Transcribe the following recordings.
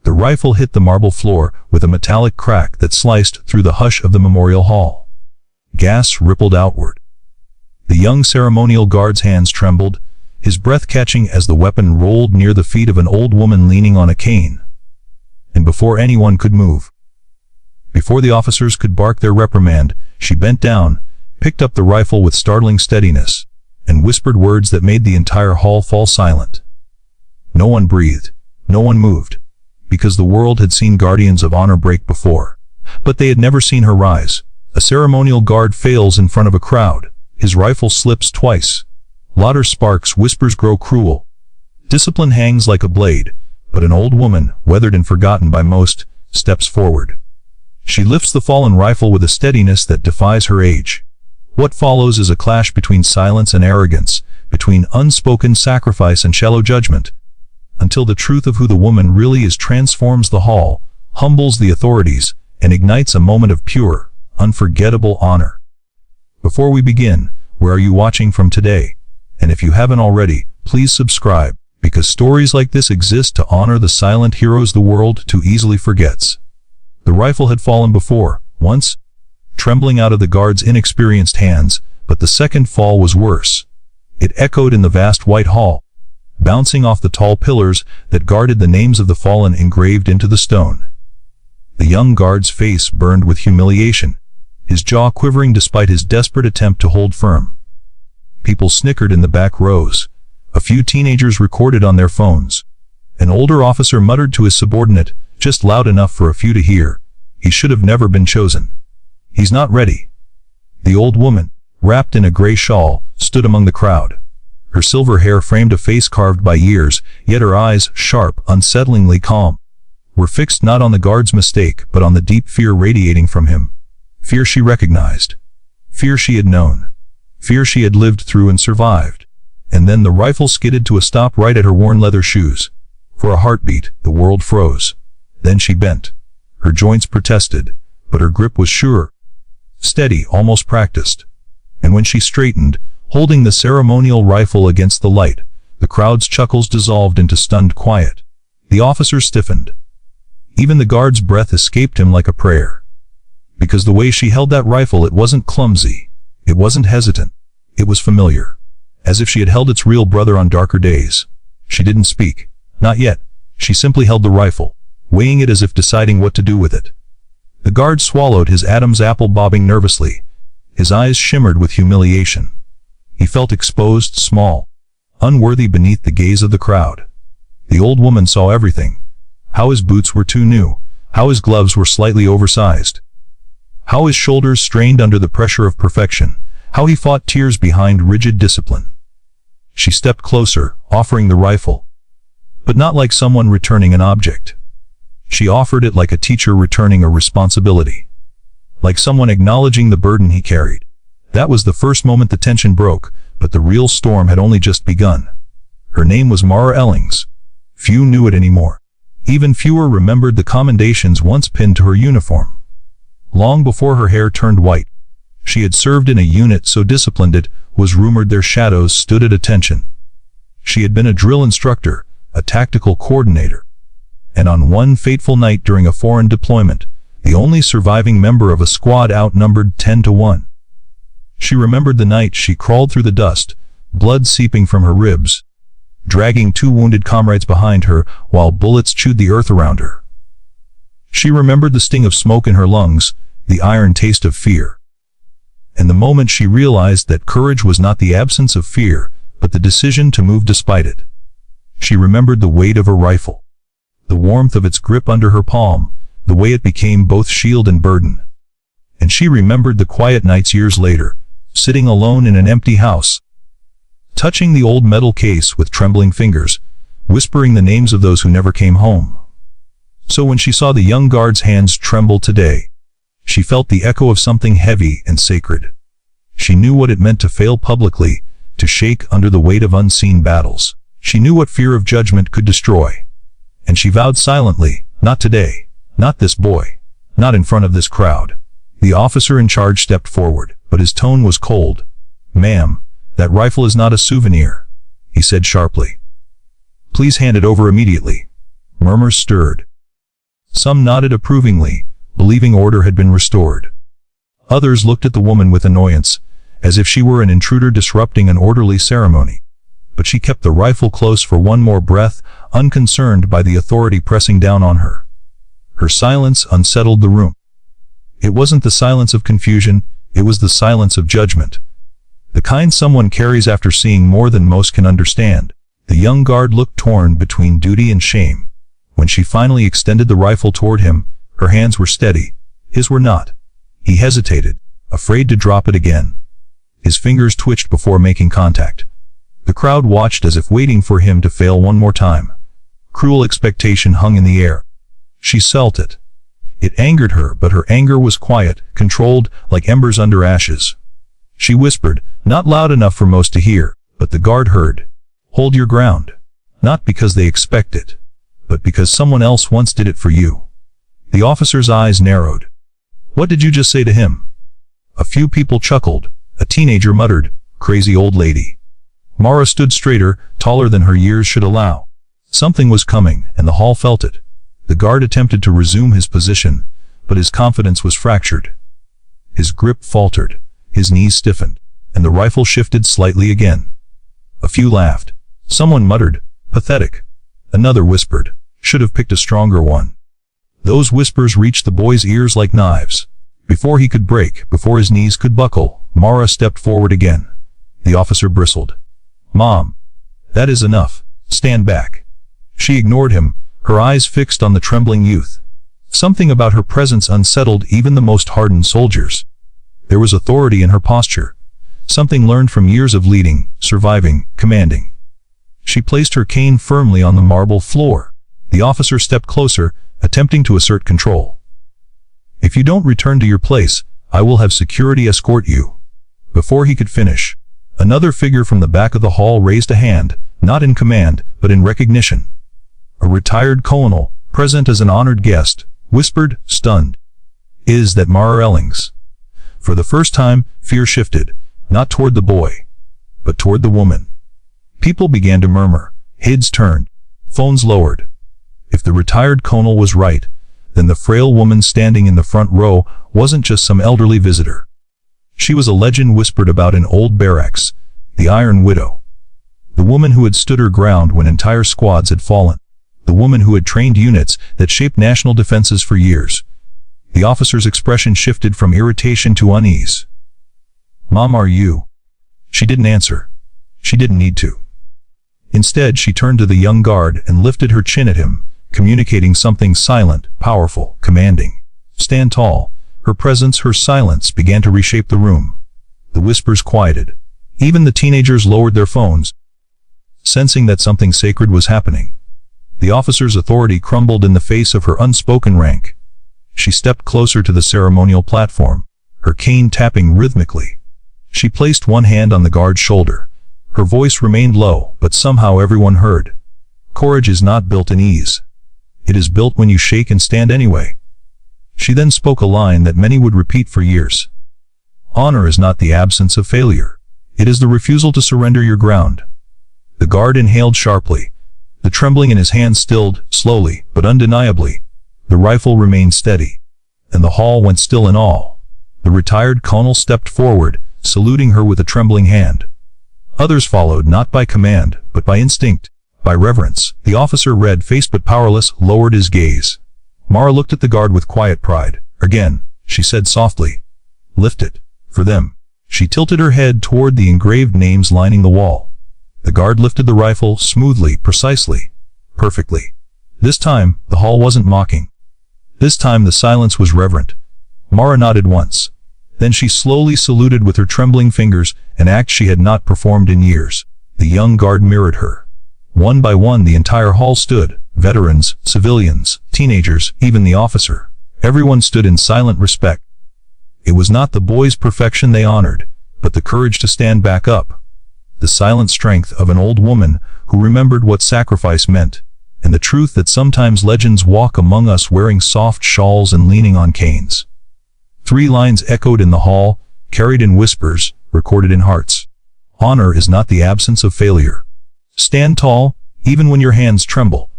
The rifle hit the marble floor with a metallic crack that sliced through the hush of the memorial hall. Gas rippled outward. The young ceremonial guard's hands trembled, his breath catching as the weapon rolled near the feet of an old woman leaning on a cane. And before anyone could move, before the officers could bark their reprimand, she bent down, picked up the rifle with startling steadiness, and whispered words that made the entire hall fall silent. No one breathed, no one moved, because the world had seen guardians of honor break before, but they had never seen her rise. A ceremonial guard fails in front of a crowd. His rifle slips twice. Louder sparks, whispers grow cruel. Discipline hangs like a blade, but an old woman, weathered and forgotten by most, steps forward. She lifts the fallen rifle with a steadiness that defies her age. What follows is a clash between silence and arrogance, between unspoken sacrifice and shallow judgment, until the truth of who the woman really is transforms the hall, humbles the authorities, and ignites a moment of pure, unforgettable honor. Before we begin, where are you watching from today? And if you haven't already, please subscribe, because stories like this exist to honor the silent heroes the world too easily forgets. The rifle had fallen before, once, trembling out of the guard's inexperienced hands, but the second fall was worse. It echoed in the vast white hall, bouncing off the tall pillars that guarded the names of the fallen engraved into the stone. The young guard's face burned with humiliation, his jaw quivering despite his desperate attempt to hold firm. People snickered in the back rows. A few teenagers recorded on their phones. An older officer muttered to his subordinate, just loud enough for a few to hear, "He should have never been chosen. He's not ready." The old woman, wrapped in a gray shawl, stood among the crowd. Her silver hair framed a face carved by years, yet her eyes, sharp, unsettlingly calm, were fixed not on the guard's mistake but on the deep fear radiating from him. Fear she recognized. Fear she had known. Fear she had lived through and survived. And then the rifle skidded to a stop right at her worn leather shoes. For a heartbeat, the world froze. Then she bent. Her joints protested, but her grip was sure, steady, almost practiced. And when she straightened, holding the ceremonial rifle against the light, the crowd's chuckles dissolved into stunned quiet. The officer stiffened. Even the guard's breath escaped him like a prayer. Because the way she held that rifle, it wasn't clumsy. It wasn't hesitant. It was familiar. As if she had held its real brother on darker days. She didn't speak. Not yet. She simply held the rifle, weighing it as if deciding what to do with it. The guard swallowed, his Adam's apple bobbing nervously. His eyes shimmered with humiliation. He felt exposed, small, unworthy beneath the gaze of the crowd. The old woman saw everything. How his boots were too new, how his gloves were slightly oversized, how his shoulders strained under the pressure of perfection, how he fought tears behind rigid discipline. She stepped closer, offering the rifle, but not like someone returning an object. She offered it like a teacher returning a responsibility, like someone acknowledging the burden he carried. That was the first moment the tension broke, but the real storm had only just begun. Her name was Mara Ellings. Few knew it anymore. Even fewer remembered the commendations once pinned to her uniform. Long before her hair turned white, she had served in a unit so disciplined it was rumored their shadows stood at attention. She had been a drill instructor, a tactical coordinator, and on one fateful night during a foreign deployment, the only surviving member of a squad outnumbered 10-1. She remembered the night she crawled through the dust, blood seeping from her ribs, dragging 2 wounded comrades behind her while bullets chewed the earth around her. She remembered the sting of smoke in her lungs, the iron taste of fear. And the moment she realized that courage was not the absence of fear, but the decision to move despite it. She remembered the weight of her rifle, the warmth of its grip under her palm, the way it became both shield and burden. And she remembered the quiet nights years later, sitting alone in an empty house, touching the old metal case with trembling fingers, whispering the names of those who never came home. So when she saw the young guard's hands tremble today, she felt the echo of something heavy and sacred. She knew what it meant to fail publicly, to shake under the weight of unseen battles. She knew what fear of judgment could destroy. And she vowed silently, not today, not this boy, not in front of this crowd. The officer in charge stepped forward, but his tone was cold. "Ma'am, that rifle is not a souvenir," he said sharply. "Please hand it over immediately." Murmurs stirred. Some nodded approvingly, believing order had been restored. Others looked at the woman with annoyance, as if she were an intruder disrupting an orderly ceremony. But she kept the rifle close for one more breath, unconcerned by the authority pressing down on her. Her silence unsettled the room. It wasn't the silence of confusion, it was the silence of judgment. The kind someone carries after seeing more than most can understand. The young guard looked torn between duty and shame. When she finally extended the rifle toward him, her hands were steady. His were not. He hesitated, afraid to drop it again. His fingers twitched before making contact. The crowd watched as if waiting for him to fail one more time. Cruel expectation hung in the air. She felt it. It angered her, but her anger was quiet, controlled, like embers under ashes. She whispered, not loud enough for most to hear, but the guard heard. Hold your ground. Not because they expect it, but because someone else once did it for you. The officer's eyes narrowed. What did you just say to him? A few people chuckled. A teenager muttered, crazy old lady. Mara stood straighter, taller than her years should allow. Something was coming, and the hall felt it. The guard attempted to resume his position, but his confidence was fractured. His grip faltered, his knees stiffened, and the rifle shifted slightly again. A few laughed. Someone muttered, pathetic. Another whispered, should have picked a stronger one. Those whispers reached the boy's ears like knives. Before he could break, before his knees could buckle, Mara stepped forward again. The officer bristled. Mom. That is enough. Stand back. She ignored him, her eyes fixed on the trembling youth. Something about her presence unsettled even the most hardened soldiers. There was authority in her posture. Something learned from years of leading, surviving, commanding. She placed her cane firmly on the marble floor. The officer stepped closer, attempting to assert control. If you don't return to your place, I will have security escort you. Before he could finish, another figure from the back of the hall raised a hand, not in command, but in recognition. A retired colonel, present as an honored guest, whispered, stunned. Is that Mara Ellings? For the first time, fear shifted, not toward the boy, but toward the woman. People began to murmur, heads turned, phones lowered. If the retired colonel was right, then the frail woman standing in the front row wasn't just some elderly visitor. She was a legend whispered about in old barracks, the Iron Widow. The woman who had stood her ground when entire squads had fallen. The woman who had trained units that shaped national defenses for years. The officer's expression shifted from irritation to unease. Mom, are you? She didn't answer. She didn't need to. Instead, she turned to the young guard and lifted her chin at him, communicating something silent, powerful, commanding. Stand tall. Her presence, her silence began to reshape the room. The whispers quieted. Even the teenagers lowered their phones, sensing that something sacred was happening. The officer's authority crumbled in the face of her unspoken rank. She stepped closer to the ceremonial platform, her cane tapping rhythmically. She placed one hand on the guard's shoulder. Her voice remained low, but somehow everyone heard. Courage is not built in ease. It is built when you shake and stand anyway. She then spoke a line that many would repeat for years. Honor is not the absence of failure. It is the refusal to surrender your ground. The guard inhaled sharply. The trembling in his hands stilled, slowly, but undeniably. The rifle remained steady, and the hall went still in awe. The retired colonel stepped forward, saluting her with a trembling hand. Others followed, not by command, but by instinct, by reverence. The officer, red-faced but powerless, lowered his gaze. Mara looked at the guard with quiet pride. Again, she said softly, "Lift it, for them." She tilted her head toward the engraved names lining the wall. The guard lifted the rifle, smoothly, precisely, perfectly. This time, the hall wasn't mocking. This time the silence was reverent. Mara nodded once. Then she slowly saluted with her trembling fingers, an act she had not performed in years. The young guard mirrored her. One by one the entire hall stood, veterans, civilians, teenagers, even the officer. Everyone stood in silent respect. It was not the boy's perfection they honored, but the courage to stand back up. The silent strength of an old woman who remembered what sacrifice meant, and the truth that sometimes legends walk among us wearing soft shawls and leaning on canes. 3 lines echoed in the hall, carried in whispers, recorded in hearts. Honor is not the absence of failure. Stand tall, even when your hands tremble.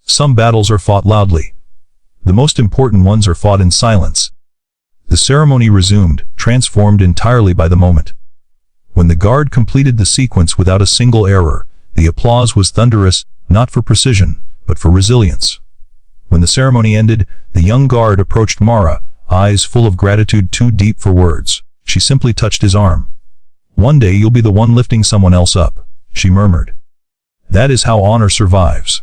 Some battles are fought loudly. The most important ones are fought in silence. The ceremony resumed, transformed entirely by the moment. When the guard completed the sequence without a single error, the applause was thunderous, not for precision, but for resilience. When the ceremony ended, the young guard approached Mara, eyes full of gratitude too deep for words. She simply touched his arm. "One day you'll be the one lifting someone else up," she murmured. "That is how honor survives."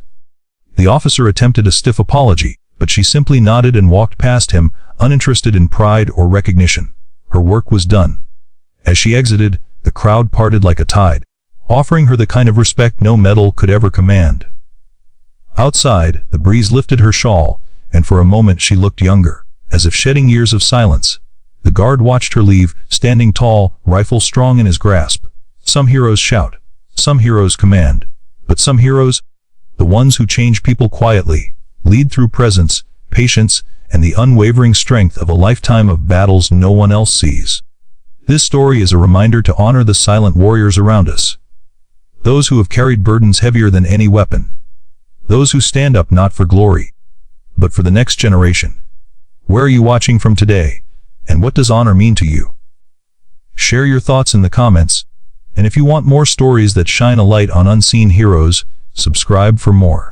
The officer attempted a stiff apology, but she simply nodded and walked past him, uninterested in pride or recognition. Her work was done. As she exited, the crowd parted like a tide, offering her the kind of respect no medal could ever command. Outside, the breeze lifted her shawl, and for a moment she looked younger, as if shedding years of silence. The guard watched her leave, standing tall, rifle strong in his grasp. Some heroes shout. Some heroes command. But some heroes, the ones who change people quietly, lead through presence, patience, and the unwavering strength of a lifetime of battles no one else sees. This story is a reminder to honor the silent warriors around us. Those who have carried burdens heavier than any weapon. Those who stand up not for glory, but for the next generation. Where are you watching from today, and what does honor mean to you? Share your thoughts in the comments, and if you want more stories that shine a light on unseen heroes, subscribe for more.